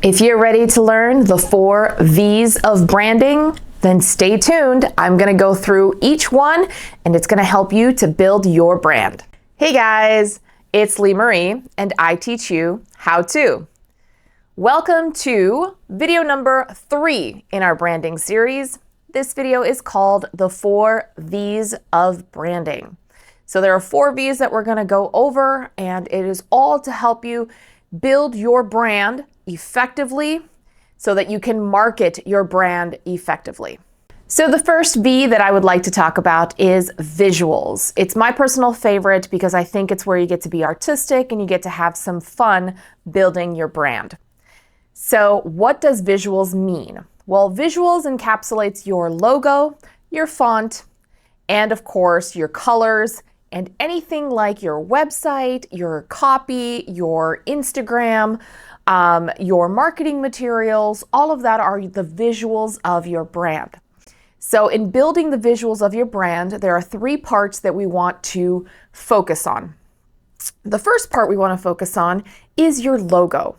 If you're ready to learn the 4 V's of branding, then stay tuned. I'm gonna go through each one and it's gonna help you to build your brand. Hey guys, it's Lee Marie and I teach you how to. Welcome to video number 3 in our branding series. This video is called the 4 V's of branding. So there are 4 V's that we're gonna go over, and it is all to help you build your brand effectively so that you can market your brand effectively. So the first V that I would like to talk about is visuals. It's my personal favorite because I think it's where you get to be artistic and you get to have some fun building your brand. So what does visuals mean? Well, visuals encapsulates your logo, your font, and of course your colors, and anything like your website, your copy, your Instagram, your marketing materials. All of that are the visuals of your brand. So in building the visuals of your brand, there are 3 parts that we want to focus on. The first part we want to focus on is your logo.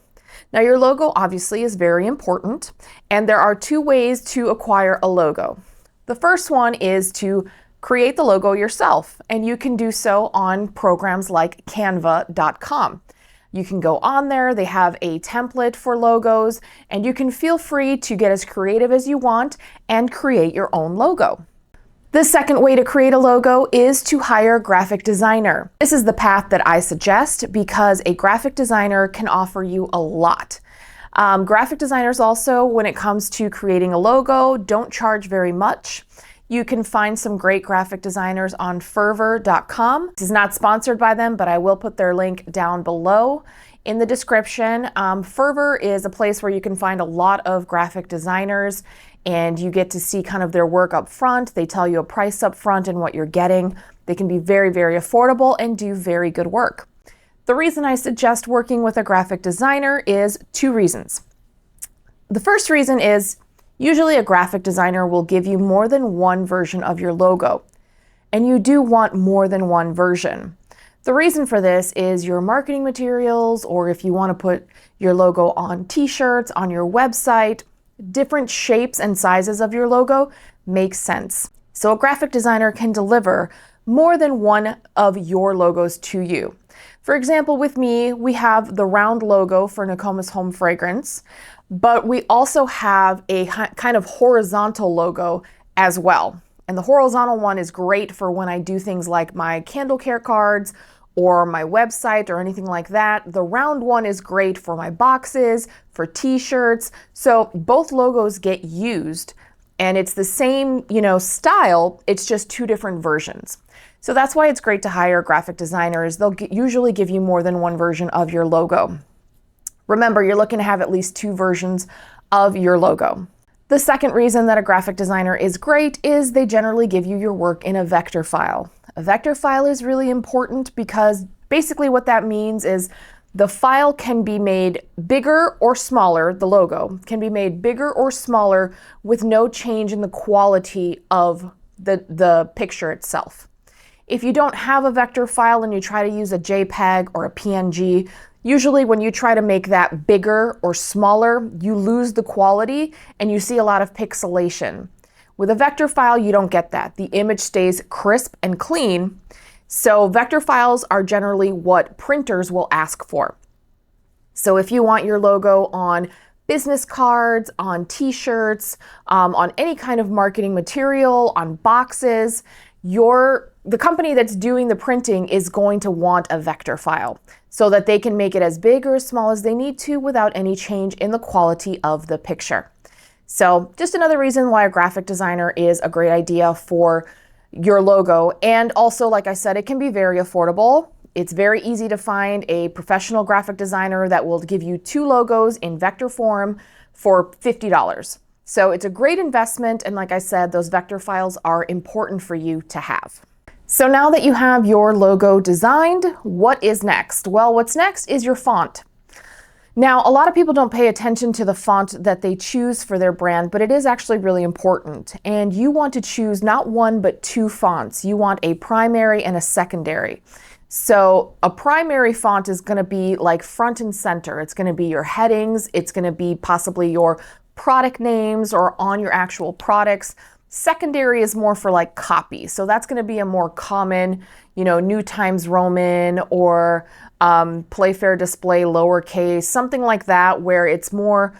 Now your logo obviously is very important, and there are 2 ways to acquire a logo. The first one is to create the logo yourself, and you can do so on programs like canva.com. You can go on there, they have a template for logos, and you can feel free to get as creative as you want and create your own logo. The second way to create a logo is to hire a graphic designer. This is the path that I suggest because a graphic designer can offer you a lot. Graphic designers also, when it comes to creating a logo, don't charge very much. You can find some great graphic designers on Fiverr.com. This is not sponsored by them, but I will put their link down below in the description. Fiverr is a place where you can find a lot of graphic designers, and you get to see kind of their work up front. They tell you a price up front and what you're getting. They can be very, very affordable and do very good work. The reason I suggest working with a graphic designer is 2 reasons. The first reason is usually a graphic designer will give you more than 1 version of your logo, and you do want more than 1 version. The reason for this is your marketing materials, or if you want to put your logo on t-shirts, on your website, different shapes and sizes of your logo makes sense. So a graphic designer can deliver more than 1 of your logos to you. For example, with me, we have the round logo for Nokomis Home Fragrance, but we also have a kind of horizontal logo as well. And the horizontal one is great for when I do things like my candle care cards or my website or anything like that. The round one is great for my boxes, for t-shirts. So both logos get used, and it's the same, style, it's just 2 different versions. So that's why it's great to hire graphic designers. They'll usually give you more than 1 version of your logo. Remember, you're looking to have at least 2 versions of your logo. The second reason that a graphic designer is great is they generally give you your work in a vector file. A vector file is really important because basically what that means is the file can be made bigger or smaller, the logo can be made bigger or smaller with no change in the quality of the picture itself. If you don't have a vector file and you try to use a JPEG or a PNG, usually when you try to make that bigger or smaller, you lose the quality and you see a lot of pixelation. With a vector file, you don't get that. The image stays crisp and clean. So vector files are generally what printers will ask for. So if you want your logo on business cards, on t-shirts, on any kind of marketing material, on boxes, the company that's doing the printing is going to want a vector file so that they can make it as big or as small as they need to without any change in the quality of the picture. So just another reason why a graphic designer is a great idea for your logo. And also, like I said, it can be very affordable. It's very easy to find a professional graphic designer that will give you 2 logos in vector form for $50. So it's a great investment, and like I said, those vector files are important for you to have. So now that you have your logo designed, what is next? Well, what's next is your font. Now, a lot of people don't pay attention to the font that they choose for their brand, but it is actually really important. And you want to choose not 1, but 2 fonts. You want a primary and a secondary. So a primary font is going to be like front and center. It's going to be your headings. It's going to be possibly your product names or on your actual products. Secondary is more for like copy. So that's going to be a more common, New Times Roman or Playfair Display lowercase, something like that, where it's more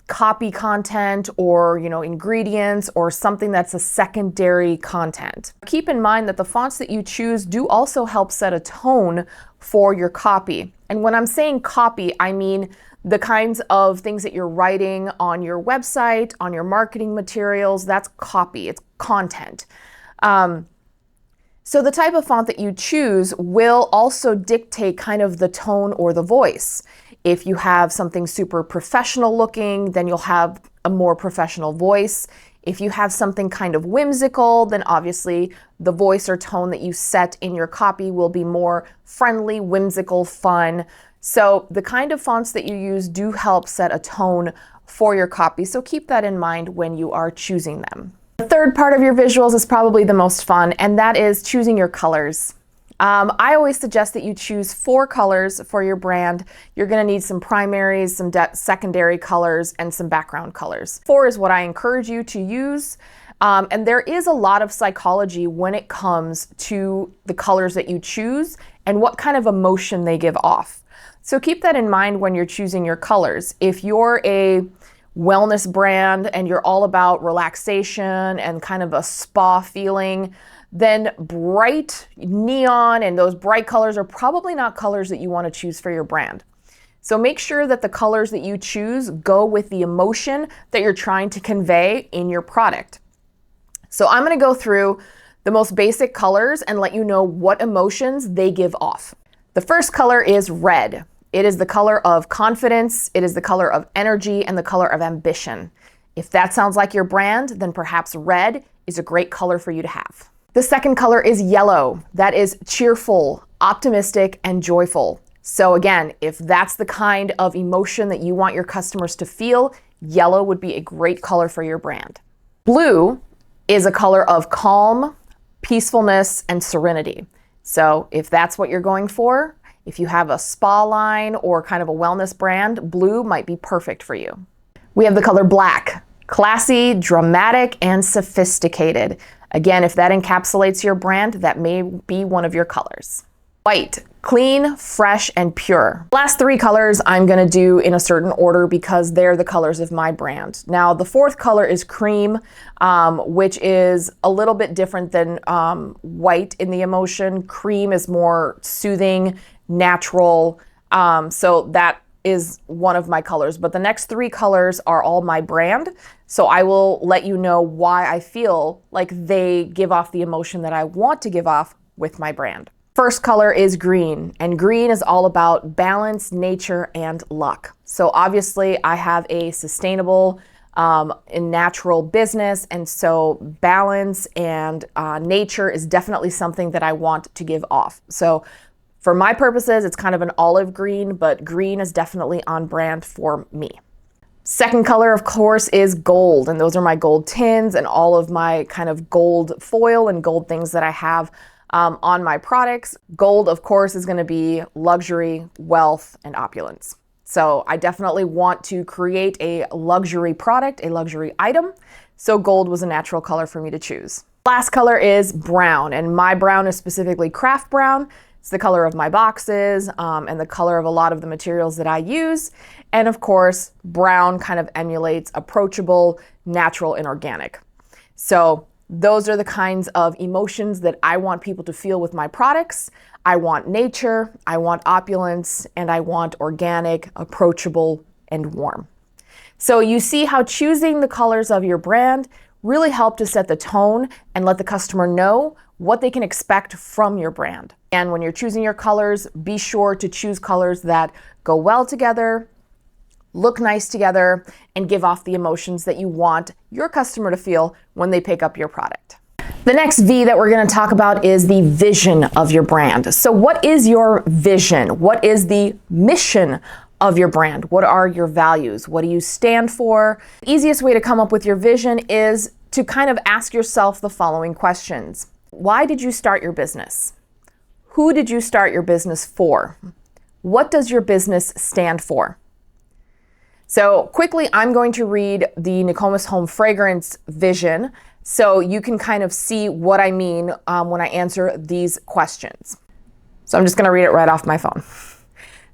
copy content or ingredients or something that's a secondary content. Keep in mind that the fonts that you choose do also help set a tone for your copy. And when I'm saying copy, I mean the kinds of things that you're writing on your website, on your marketing materials. That's copy, it's content. So the type of font that you choose will also dictate kind of the tone or the voice. If you have something super professional looking, then you'll have a more professional voice. If you have something kind of whimsical, then obviously the voice or tone that you set in your copy will be more friendly, whimsical, fun. So the kind of fonts that you use do help set a tone for your copy. So keep that in mind when you are choosing them. The third part of your visuals is probably the most fun, and that is choosing your colors. I always suggest that you choose 4 colors for your brand. You're going to need some primaries, some secondary colors, and some background colors. 4 is what I encourage you to use. And there is a lot of psychology when it comes to the colors that you choose and what kind of emotion they give off. So keep that in mind when you're choosing your colors. If you're a wellness brand and you're all about relaxation and kind of a spa feeling, then bright neon and those bright colors are probably not colors that you want to choose for your brand. So make sure that the colors that you choose go with the emotion that you're trying to convey in your product. So I'm going to go through the most basic colors and let you know what emotions they give off. The first color is red. It is the color of confidence, it is the color of energy, and the color of ambition. If that sounds like your brand, then perhaps red is a great color for you to have. The second color is yellow. That is cheerful, optimistic, and joyful. So again, if that's the kind of emotion that you want your customers to feel, yellow would be a great color for your brand. Blue is a color of calm, peacefulness, and serenity. So if that's what you're going for, if you have a spa line or kind of a wellness brand, blue might be perfect for you. We have the color black, classy, dramatic, and sophisticated. Again, if that encapsulates your brand, that may be one of your colors. White, clean, fresh, and pure. Last 3 colors I'm going to do in a certain order because they're the colors of my brand. Now, the 4th color is cream, which is a little bit different than white in the emotion. Cream is more soothing, natural, so that is one of my colors. But the next 3 colors are all my brand, so I will let you know why I feel like they give off the emotion that I want to give off with my brand. First color is green, and green is all about balance, nature, and luck. So obviously I have a sustainable and natural business, and so balance and nature is definitely something that I want to give off. So for my purposes, it's kind of an olive green, but green is definitely on brand for me. Second color, of course, is gold, and those are my gold tins and all of my kind of gold foil and gold things that I have on my products. Gold, of course, is going to be luxury, wealth, and opulence. So I definitely want to create a luxury product, a luxury item. So gold was a natural color for me to choose. Last color is brown, and my brown is specifically craft brown. It's the color of my boxes and the color of a lot of the materials that I use. And of course, brown kind of emulates approachable, natural, and organic. So those are the kinds of emotions that I want people to feel with my products. I want nature, I want opulence, and I want organic, approachable, and warm. So you see how choosing the colors of your brand really help to set the tone and let the customer know what they can expect from your brand. And when you're choosing your colors, be sure to choose colors that go well together, look nice together, and give off the emotions that you want your customer to feel when they pick up your product. The next V that we're going to talk about is the vision of your brand. So what is your vision? What is the mission of your brand? What are your values? What do you stand for? The easiest way to come up with your vision is to kind of ask yourself the following questions. Why did you start your business? Who did you start your business for? What does your business stand for? So quickly, I'm going to read the Nokomis Home Fragrance vision so you can kind of see what I mean when I answer these questions. So I'm just going to read it right off my phone.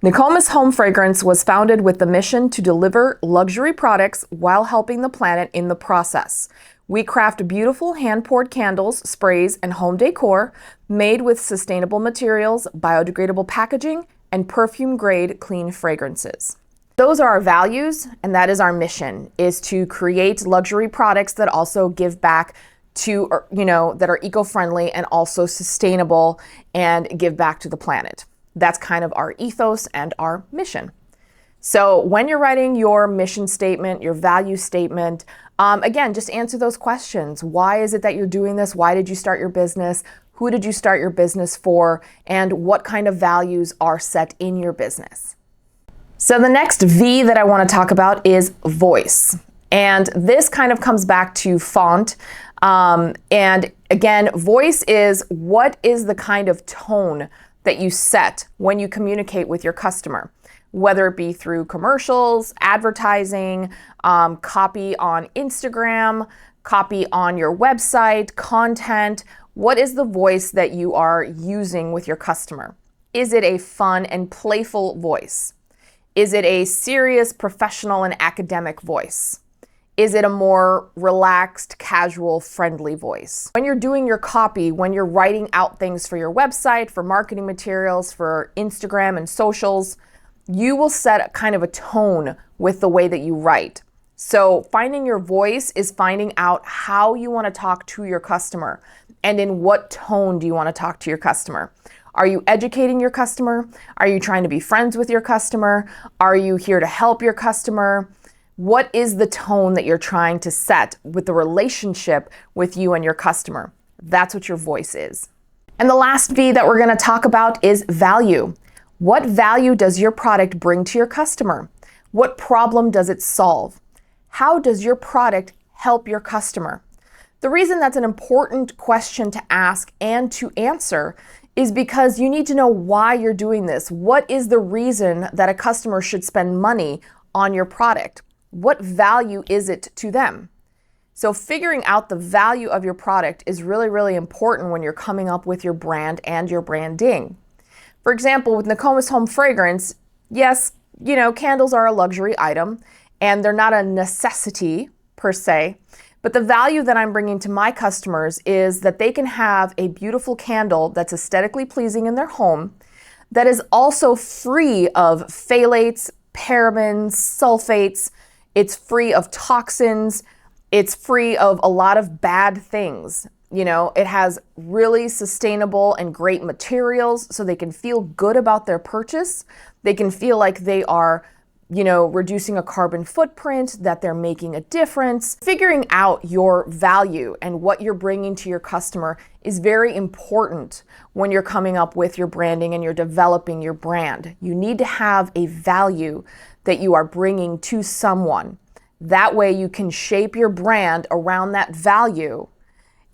Nokomis Home Fragrance was founded with the mission to deliver luxury products while helping the planet in the process. We craft beautiful hand-poured candles, sprays, and home decor made with sustainable materials, biodegradable packaging, and perfume-grade clean fragrances. Those are our values, and that is our mission, is to create luxury products that also give back to, that are eco-friendly and also sustainable and give back to the planet. That's kind of our ethos and our mission. So when you're writing your mission statement, your value statement, again, just answer those questions. Why is it that you're doing this? Why did you start your business? Who did you start your business for? And what kind of values are set in your business? So the next V that I want to talk about is voice. And this kind of comes back to font. And again, voice is what is the kind of tone that you set when you communicate with your customer, whether it be through commercials, advertising, copy on Instagram, copy on your website, content. What is the voice that you are using with your customer? Is it a fun and playful voice? Is it a serious, professional, and academic voice? Is it a more relaxed, casual, friendly voice? When you're doing your copy, when you're writing out things for your website, for marketing materials, for Instagram and socials, you will set a kind of a tone with the way that you write. So finding your voice is finding out how you want to talk to your customer and in what tone do you want to talk to your customer. Are you educating your customer? Are you trying to be friends with your customer? Are you here to help your customer? What is the tone that you're trying to set with the relationship with you and your customer? That's what your voice is. And the last V that we're going to talk about is value. What value does your product bring to your customer? What problem does it solve? How does your product help your customer? The reason that's an important question to ask and to answer is because you need to know why you're doing this. What is the reason that a customer should spend money on your product? What value is it to them? So figuring out the value of your product is really, really important when you're coming up with your brand and your branding. For example, with Nokomis Home Fragrance, yes, candles are a luxury item and they're not a necessity per se, but the value that I'm bringing to my customers is that they can have a beautiful candle that's aesthetically pleasing in their home that is also free of phthalates, parabens, sulfates. It's free of toxins. It's free of a lot of bad things. It has really sustainable and great materials so they can feel good about their purchase. They can feel like they are reducing a carbon footprint, that they're making a difference. Figuring out your value and what you're bringing to your customer is very important when you're coming up with your branding and you're developing your brand. You need to have a value that you are bringing to someone. That way you can shape your brand around that value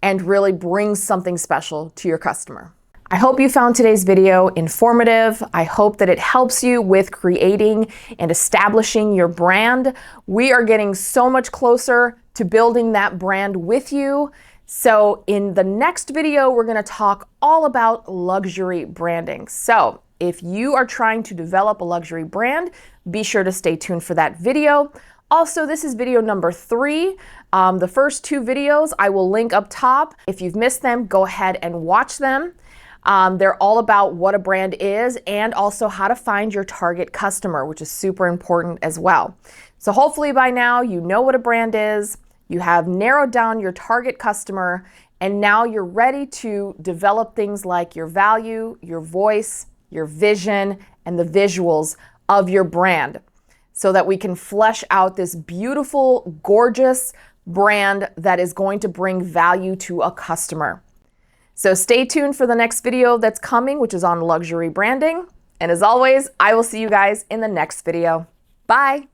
and really bring something special to your customer. I hope you found today's video informative. I hope that it helps you with creating and establishing your brand. We are getting so much closer to building that brand with you. So in the next video, we're going to talk all about luxury branding. So if you are trying to develop a luxury brand, be sure to stay tuned for that video. Also, this is video number 3. The first 2 videos I will link up top. If you've missed them, go ahead and watch them. They're all about what a brand is and also how to find your target customer, which is super important as well. So hopefully by now you know what a brand is, you have narrowed down your target customer, and now you're ready to develop things like your value, your voice, your vision, and the visuals of your brand so that we can flesh out this beautiful, gorgeous brand that is going to bring value to a customer. So stay tuned for the next video that's coming, which is on luxury branding. And as always, I will see you guys in the next video. Bye.